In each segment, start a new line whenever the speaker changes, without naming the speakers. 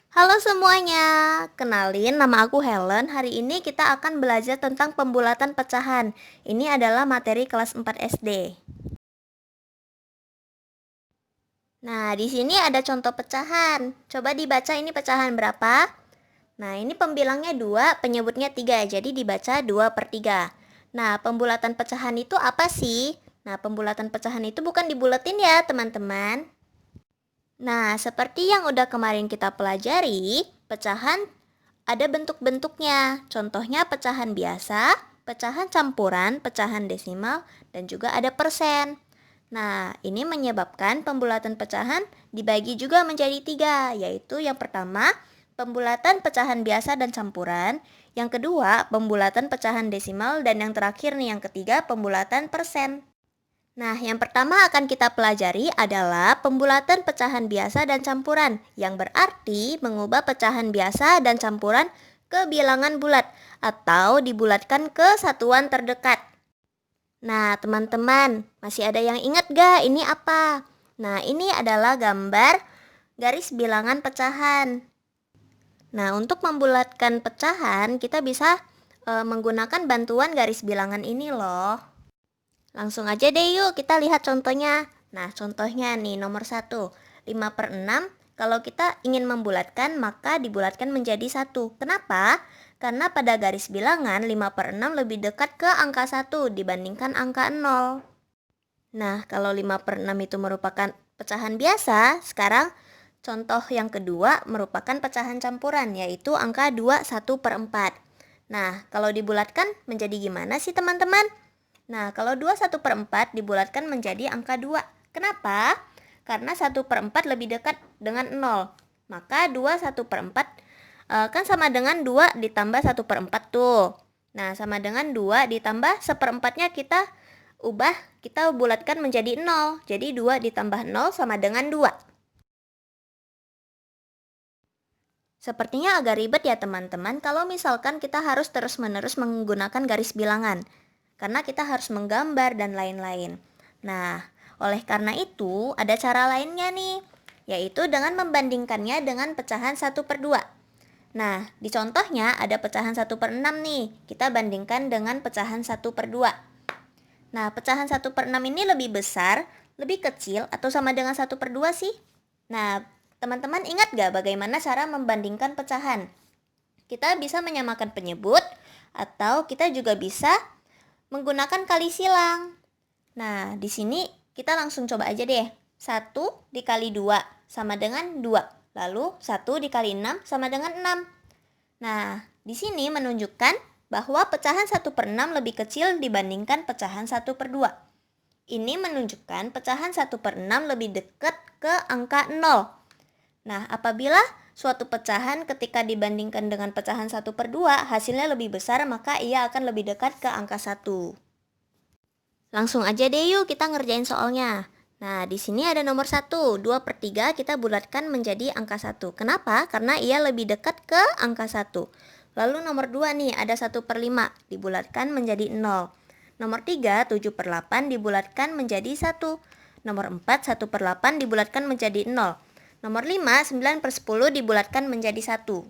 Halo semuanya, kenalin nama aku Helen. Hari ini kita akan belajar tentang pembulatan pecahan. Ini adalah materi kelas 4 SD. Nah, di sini ada contoh pecahan. Coba dibaca ini pecahan berapa? Nah, ini pembilangnya 2, penyebutnya 3, jadi dibaca 2/3. Nah, pembulatan pecahan itu apa sih? Nah, pembulatan pecahan itu bukan dibulatin ya, teman-teman. Nah, seperti yang udah kemarin kita pelajari, pecahan ada bentuk-bentuknya. Contohnya pecahan biasa, pecahan campuran, pecahan desimal, dan juga ada persen. Nah, ini menyebabkan pembulatan pecahan dibagi juga menjadi 3, yaitu yang pertama, pembulatan pecahan biasa dan campuran, yang kedua, pembulatan pecahan desimal, dan yang terakhir nih, yang ketiga, pembulatan persen. Nah, yang pertama akan kita pelajari adalah pembulatan pecahan biasa dan campuran, yang berarti mengubah pecahan biasa dan campuran ke bilangan bulat atau dibulatkan ke satuan terdekat. Nah, teman-teman, masih ada yang ingat gak ini apa? Nah, ini adalah gambar garis bilangan pecahan. Nah, untuk membulatkan pecahan, kita bisa menggunakan bantuan garis bilangan ini loh. Langsung aja deh yuk kita lihat contohnya. Nah, contohnya nih nomor 1, 5/6. Kalau kita ingin membulatkan, maka dibulatkan menjadi 1. Kenapa? Karena pada garis bilangan 5/6 lebih dekat ke angka 1 dibandingkan angka 0. Nah, kalau 5/6 itu merupakan pecahan biasa, sekarang contoh yang kedua merupakan pecahan campuran, yaitu angka 2/1/4. Nah, kalau dibulatkan menjadi gimana sih teman-teman? Nah, kalau 2/1/4 dibulatkan menjadi angka 2. Kenapa? Karena 1/4 lebih dekat dengan 0. Maka 2/1/4 kan sama dengan 2 ditambah 1/4 tuh. Nah, sama dengan 2 ditambah 1/4-nya kita bulatkan menjadi 0. Jadi 2 ditambah 0 sama dengan 2. Sepertinya agak ribet ya teman-teman kalau misalkan kita harus terus-menerus menggunakan garis bilangan. Karena kita harus menggambar dan lain-lain. Nah, oleh karena itu ada cara lainnya nih, yaitu dengan membandingkannya dengan pecahan 1/2. Nah, di contohnya ada pecahan 1/6 nih, kita bandingkan dengan pecahan 1/2. Nah, pecahan 1/6 ini lebih besar, lebih kecil, atau sama dengan 1/2 sih? Nah, teman-teman ingat gak bagaimana cara membandingkan pecahan? Kita bisa menyamakan penyebut, atau kita juga bisa menggunakan kali silang. Nah, di sini kita langsung coba aja deh. 1 dikali 2 sama dengan 2. Lalu 1 dikali 6 sama dengan 6. Nah, di sini menunjukkan bahwa pecahan 1/6 lebih kecil dibandingkan pecahan 1/2. Ini menunjukkan pecahan 1/6 lebih dekat ke angka 0. Nah, apabila suatu pecahan ketika dibandingkan dengan pecahan 1/2 hasilnya lebih besar, maka ia akan lebih dekat ke angka 1. Langsung aja deh yuk kita ngerjain soalnya. Nah, di sini ada nomor 1, 2/3 kita bulatkan menjadi angka 1. Kenapa? Karena ia lebih dekat ke angka 1. Lalu nomor 2 nih, ada 1/5 dibulatkan menjadi 0. Nomor 3, 7/8 dibulatkan menjadi 1. Nomor 4, 1/8 dibulatkan menjadi 0. Nomor 5, 9/10 dibulatkan menjadi 1.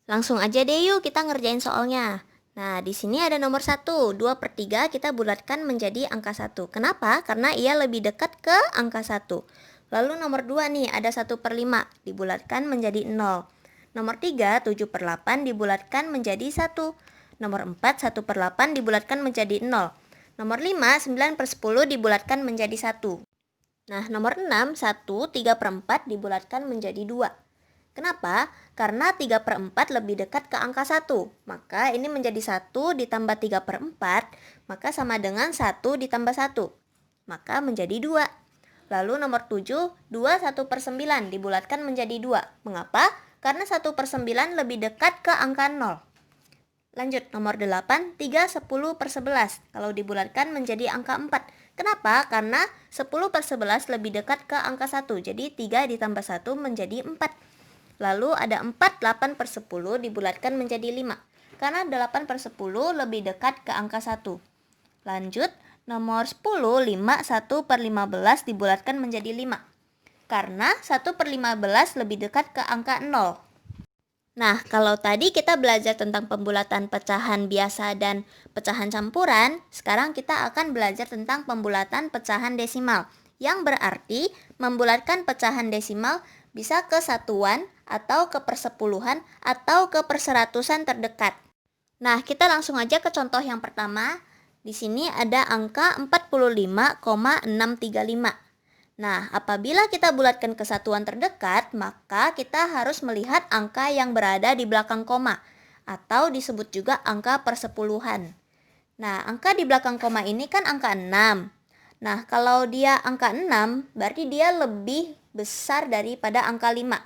Langsung aja deh yuk kita ngerjain soalnya. Nah, di sini ada nomor 1, 2/3 kita bulatkan menjadi angka 1. Kenapa? Karena ia lebih dekat ke angka 1. Lalu nomor 2 nih, ada 1/5 dibulatkan menjadi 0. Nomor 3, 7/8 dibulatkan menjadi 1. Nomor 4, 1/8 dibulatkan menjadi 0. Nomor 5, 9/10 dibulatkan menjadi 1. Nah, nomor 6, 1, 3/4 dibulatkan menjadi 2. Kenapa? Karena 3/4 lebih dekat ke angka 1. Maka ini menjadi 1 ditambah 3/4, maka sama dengan 1 ditambah 1. Maka menjadi 2. Lalu nomor 7, 2 1/9 dibulatkan menjadi 2. Mengapa? Karena 1/9 lebih dekat ke angka 0. Lanjut, nomor 8, 3 10/11. Kalau dibulatkan menjadi angka 4. Kenapa? Karena 10/11 lebih dekat ke angka 1. Jadi 3 ditambah 1 menjadi 4. Lalu ada 4 8/10 dibulatkan menjadi 5. Karena 8/10 lebih dekat ke angka 1. Lanjut, nomor 10, 5 1/15 dibulatkan menjadi 5. Karena 1/15 lebih dekat ke angka 0. Nah, kalau tadi kita belajar tentang pembulatan pecahan biasa dan pecahan campuran, sekarang kita akan belajar tentang pembulatan pecahan desimal, yang berarti membulatkan pecahan desimal bisa ke satuan atau ke persepuluhan atau ke perseratusan terdekat. Nah, kita langsung aja ke contoh yang pertama. Di sini ada angka 45,635. Nah, apabila kita bulatkan ke satuan terdekat, maka kita harus melihat angka yang berada di belakang koma, atau disebut juga angka persepuluhan. Nah, angka di belakang koma ini kan angka 6. Nah, kalau dia angka 6, berarti dia lebih besar daripada angka 5.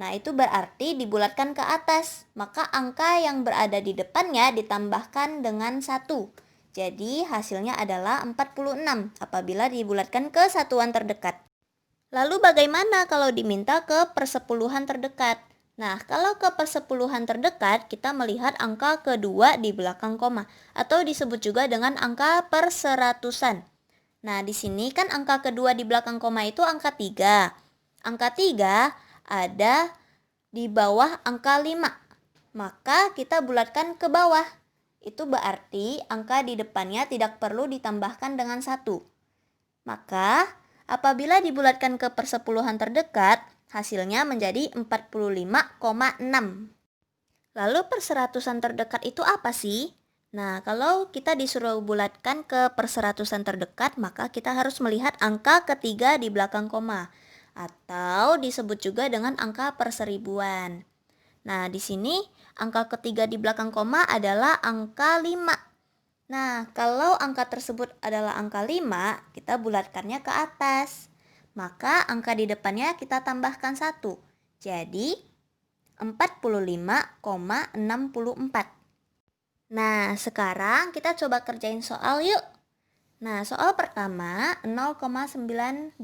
Nah, itu berarti dibulatkan ke atas, maka angka yang berada di depannya ditambahkan dengan 1. Jadi hasilnya adalah 46 apabila dibulatkan ke satuan terdekat. Lalu bagaimana kalau diminta ke persepuluhan terdekat? Nah, kalau ke persepuluhan terdekat, kita melihat angka kedua di belakang koma, atau disebut juga dengan angka perseratusan. Nah, di sini kan angka kedua di belakang koma itu angka 3. Angka 3 ada di bawah angka 5. Maka kita bulatkan ke bawah. Itu berarti angka di depannya tidak perlu ditambahkan dengan 1. Maka, apabila dibulatkan ke persepuluhan terdekat, hasilnya menjadi 45,6. Lalu perseratusan terdekat itu apa sih? Nah, kalau kita disuruh bulatkan ke perseratusan terdekat, maka kita harus melihat angka ketiga di belakang koma, atau disebut juga dengan angka perseribuan. Nah, di sini angka ketiga di belakang koma adalah angka 5. Nah, kalau angka tersebut adalah angka 5, kita bulatkannya ke atas. Maka angka di depannya kita tambahkan 1. Jadi 45,64. Nah, sekarang kita coba kerjain soal yuk. Nah, soal pertama 0,92.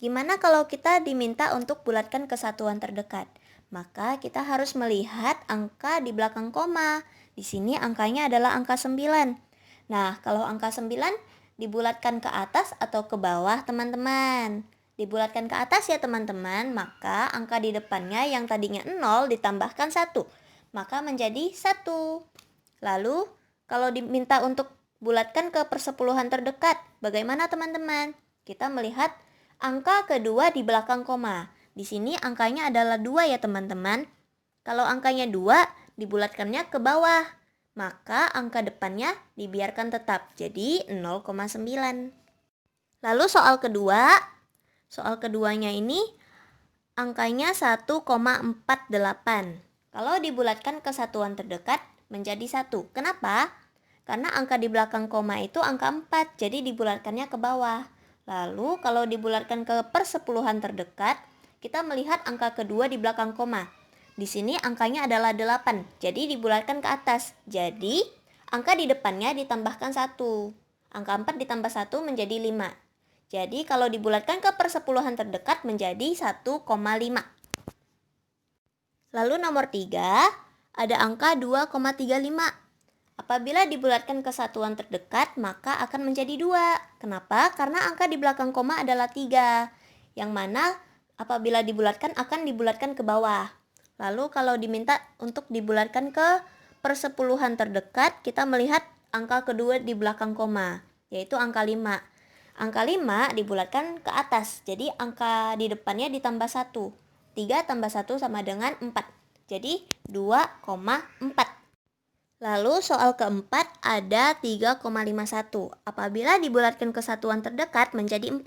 Gimana kalau kita diminta untuk bulatkan ke satuan terdekat? Maka kita harus melihat angka di belakang koma. Di sini angkanya adalah angka 9. Nah, kalau angka 9 dibulatkan ke atas atau ke bawah, teman-teman? Dibulatkan ke atas ya, teman-teman. Maka angka di depannya yang tadinya 0 ditambahkan 1. Maka menjadi 1. Lalu, kalau diminta untuk bulatkan ke persepuluhan terdekat, bagaimana teman-teman? Kita melihat angka kedua di belakang koma. Di sini angkanya adalah 2 ya teman-teman. Kalau angkanya 2, dibulatkannya ke bawah. Maka angka depannya dibiarkan tetap, jadi 0,9. Lalu soal keduanya ini angkanya 1,48. Kalau dibulatkan ke satuan terdekat menjadi 1. Kenapa? Karena angka di belakang koma itu angka 4, jadi dibulatkannya ke bawah. Lalu kalau dibulatkan ke persepuluhan terdekat, kita melihat angka kedua di belakang koma. Di sini angkanya adalah 8, jadi dibulatkan ke atas. Jadi angka di depannya ditambahkan 1. Angka 4 ditambah 1 menjadi 5. Jadi kalau dibulatkan ke persepuluhan terdekat menjadi 1,5. Lalu nomor 3, ada angka 2,35. Apabila dibulatkan ke satuan terdekat, maka akan menjadi 2. Kenapa? Karena angka di belakang koma adalah 3, yang mana apabila dibulatkan akan dibulatkan ke bawah. Lalu kalau diminta untuk dibulatkan ke persepuluhan terdekat, kita melihat angka kedua di belakang koma, yaitu angka 5. Angka 5 dibulatkan ke atas, jadi angka di depannya ditambah 1. 3 tambah 1 sama dengan 4, jadi 2,4. Lalu soal keempat ada 3,51. Apabila dibulatkan ke satuan terdekat menjadi 4.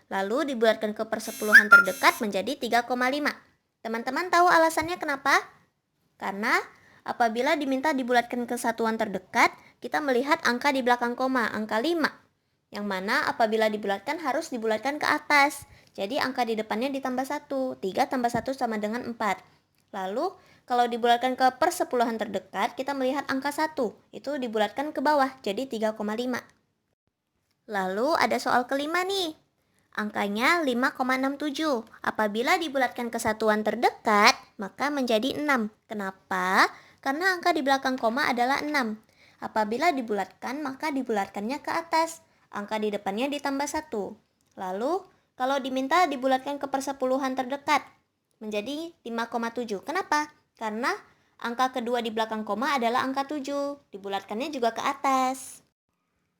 Lalu dibulatkan ke persepuluhan terdekat menjadi 3,5. Teman-teman tahu alasannya kenapa? Karena apabila diminta dibulatkan ke satuan terdekat, kita melihat angka di belakang koma, angka 5. Yang mana apabila dibulatkan harus dibulatkan ke atas. Jadi angka di depannya ditambah 1. 3 tambah 1 sama dengan 4. Lalu kalau dibulatkan ke persepuluhan terdekat, kita melihat angka 1. Itu dibulatkan ke bawah, jadi 3,5. Lalu ada soal kelima nih. Angkanya 5,67. Apabila dibulatkan ke satuan terdekat, maka menjadi 6. Kenapa? Karena angka di belakang koma adalah 6. Apabila dibulatkan, maka dibulatkannya ke atas. Angka di depannya ditambah 1. Lalu, kalau diminta dibulatkan ke persepuluhan terdekat, menjadi 5,7. Kenapa? Karena angka kedua di belakang koma adalah angka 7. Dibulatkannya juga ke atas.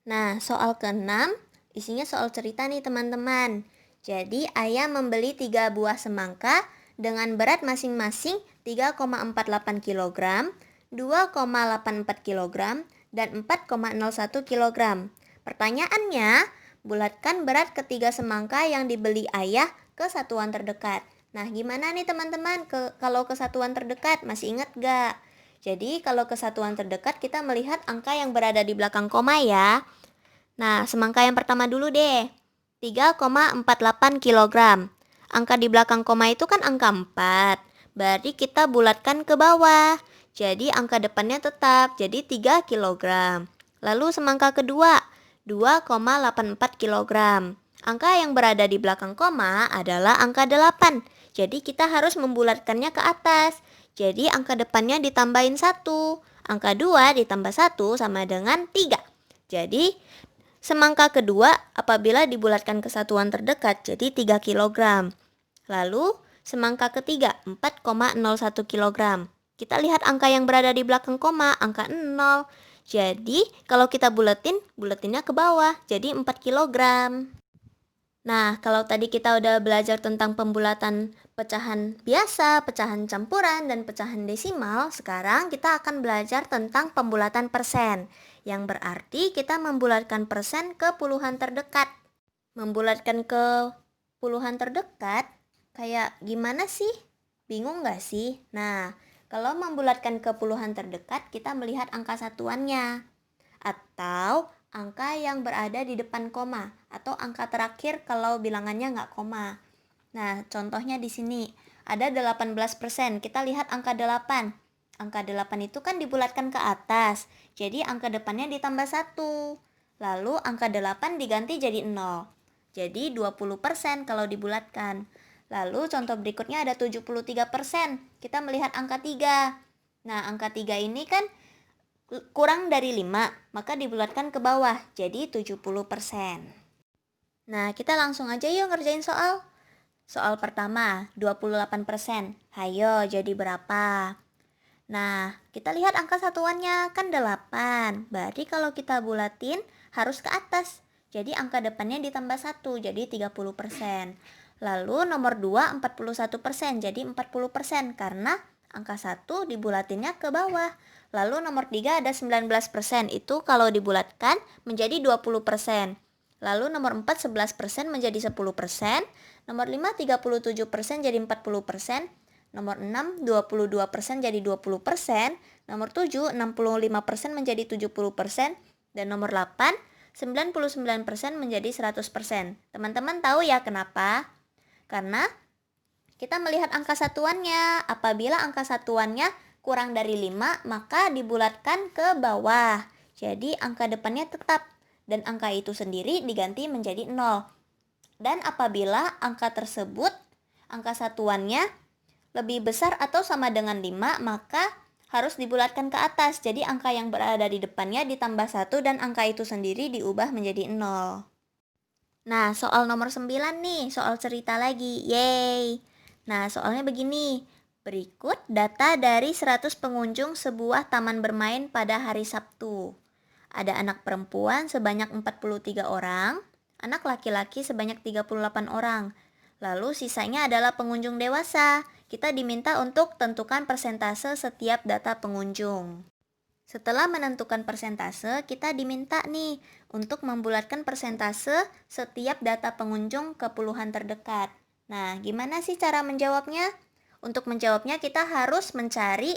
Nah, soal ke-6 isinya soal cerita nih teman-teman. Jadi ayah membeli 3 buah semangka dengan berat masing-masing 3,48 kg, 2,84 kg, dan 4,01 kg. Pertanyaannya, bulatkan berat ketiga semangka yang dibeli ayah ke satuan terdekat. Nah, gimana nih teman-teman kalau ke satuan terdekat? Masih ingat gak? Jadi kalau ke satuan terdekat kita melihat angka yang berada di belakang koma ya. Nah, semangka yang pertama dulu deh. 3,48 kg. Angka di belakang koma itu kan angka 4. Berarti kita bulatkan ke bawah. Jadi angka depannya tetap jadi 3 kg. Lalu semangka kedua 2,84 kg. Angka yang berada di belakang koma adalah angka 8. Jadi kita harus membulatkannya ke atas. Jadi angka depannya ditambahin 1. Angka 2 ditambah 1 sama dengan 3. Jadi semangka kedua apabila dibulatkan ke satuan terdekat jadi 3 kg. Lalu semangka ketiga 4,01 kg. Kita lihat angka yang berada di belakang koma, angka 0. Jadi kalau kita bulatinnya ke bawah, jadi 4 kg. Nah, kalau tadi kita udah belajar tentang pembulatan pecahan biasa, pecahan campuran, dan pecahan desimal, sekarang kita akan belajar tentang pembulatan persen, yang berarti kita membulatkan persen ke puluhan terdekat. Membulatkan ke puluhan terdekat, kayak gimana sih? Bingung gak sih? Nah, kalau membulatkan ke puluhan terdekat, kita melihat angka satuannya. Atau angka yang berada di depan koma, atau angka terakhir kalau bilangannya nggak koma. Nah, contohnya di sini ada 18%. Kita lihat angka 8. Angka 8 itu kan dibulatkan ke atas. Jadi angka depannya ditambah 1. Lalu angka 8 diganti jadi 0. Jadi 20% kalau dibulatkan. Lalu contoh berikutnya ada 73%. Kita melihat angka 3. Nah, angka 3 ini kan kurang dari 5, maka dibulatkan ke bawah, jadi 70%. Nah, kita langsung aja yuk ngerjain soal. Soal pertama, 28%. Hayo, jadi berapa? Nah, kita lihat angka satuannya kan 8. Berarti kalau kita bulatin harus ke atas. Jadi angka depannya ditambah 1, jadi 30%. Lalu nomor 2, 41%, jadi 40% karena angka 1 dibulatinnya ke bawah. Lalu nomor 3 ada 19%, itu kalau dibulatkan menjadi 20%. Lalu nomor 4 11% menjadi 10%. Nomor 5 37% jadi 40%. Nomor 6 22% jadi 20%. Nomor 7 65% menjadi 70%. Dan nomor 8 99% menjadi 100%. Teman-teman tahu ya kenapa? Karena kita melihat angka satuannya. Apabila angka satuannya kurang dari 5, maka dibulatkan ke bawah. Jadi angka depannya tetap dan angka itu sendiri diganti menjadi 0. Dan apabila angka tersebut, angka satuannya lebih besar atau sama dengan 5, maka harus dibulatkan ke atas. Jadi angka yang berada di depannya ditambah 1 dan angka itu sendiri diubah menjadi 0. Nah, soal nomor 9 nih, soal cerita lagi. Yeay. Nah, soalnya begini. Berikut data dari 100 pengunjung sebuah taman bermain pada hari Sabtu. Ada anak perempuan sebanyak 43 orang, anak laki-laki sebanyak 38 orang. Lalu sisanya adalah pengunjung dewasa. Kita diminta untuk tentukan persentase setiap data pengunjung. Setelah menentukan persentase, kita diminta nih untuk membulatkan persentase setiap data pengunjung ke puluhan terdekat. Nah, gimana sih cara menjawabnya? Untuk menjawabnya kita harus mencari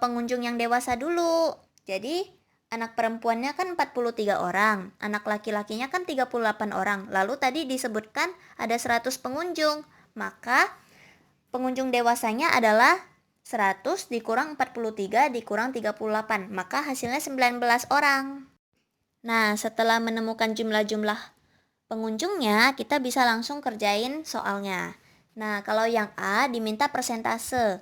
pengunjung yang dewasa dulu. Jadi anak perempuannya kan 43 orang, anak laki-lakinya kan 38 orang. Lalu tadi disebutkan ada 100 pengunjung, maka pengunjung dewasanya adalah 100 dikurang 43 dikurang 38, maka hasilnya 19 orang. Nah, setelah menemukan jumlah-jumlah pengunjungnya, kita bisa langsung kerjain soalnya. Nah, kalau yang A diminta persentase.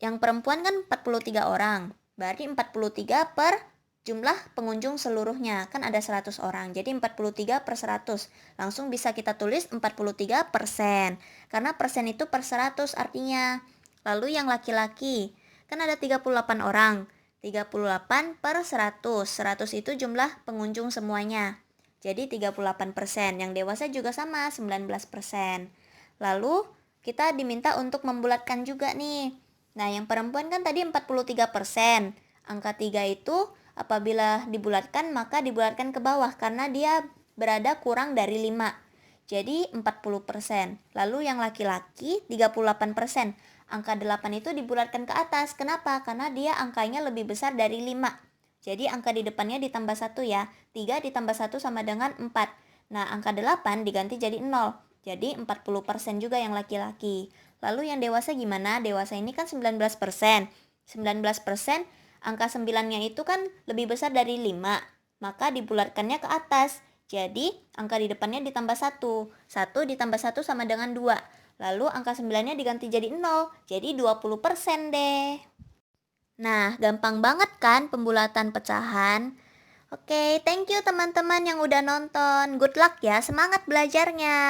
Yang perempuan kan 43 orang. Berarti 43 per jumlah pengunjung seluruhnya. Kan ada 100 orang, jadi 43 per 100. Langsung bisa kita tulis 43%. Karena persen itu per 100 artinya. Lalu yang laki-laki, kan ada 38 orang. 38 per 100. 100 itu jumlah pengunjung semuanya. Jadi 38%. Yang dewasa juga sama, 19%. Lalu kita diminta untuk membulatkan juga nih. Nah, yang perempuan kan tadi 43%. Angka 3 itu apabila dibulatkan maka dibulatkan ke bawah karena dia berada kurang dari 5. Jadi 40%. Lalu yang laki-laki 38%. Angka 8 itu dibulatkan ke atas. Kenapa? Karena dia angkanya lebih besar dari 5. Jadi angka di depannya ditambah 1 ya. 3 ditambah 1 sama dengan 4. Nah, angka 8 diganti jadi 0. Jadi 40% juga yang laki-laki. Lalu yang dewasa gimana? Dewasa ini kan 19%. 19%, angka 9-nya itu kan lebih besar dari 5. Maka dibulatkannya ke atas. Jadi angka di depannya ditambah 1. 1 ditambah 1 sama dengan 2. Lalu angka 9-nya diganti jadi 0. Jadi 20% deh. Nah, gampang banget kan pembulatan pecahan? Oke, thank you teman-teman yang udah nonton. Good luck ya, semangat belajarnya.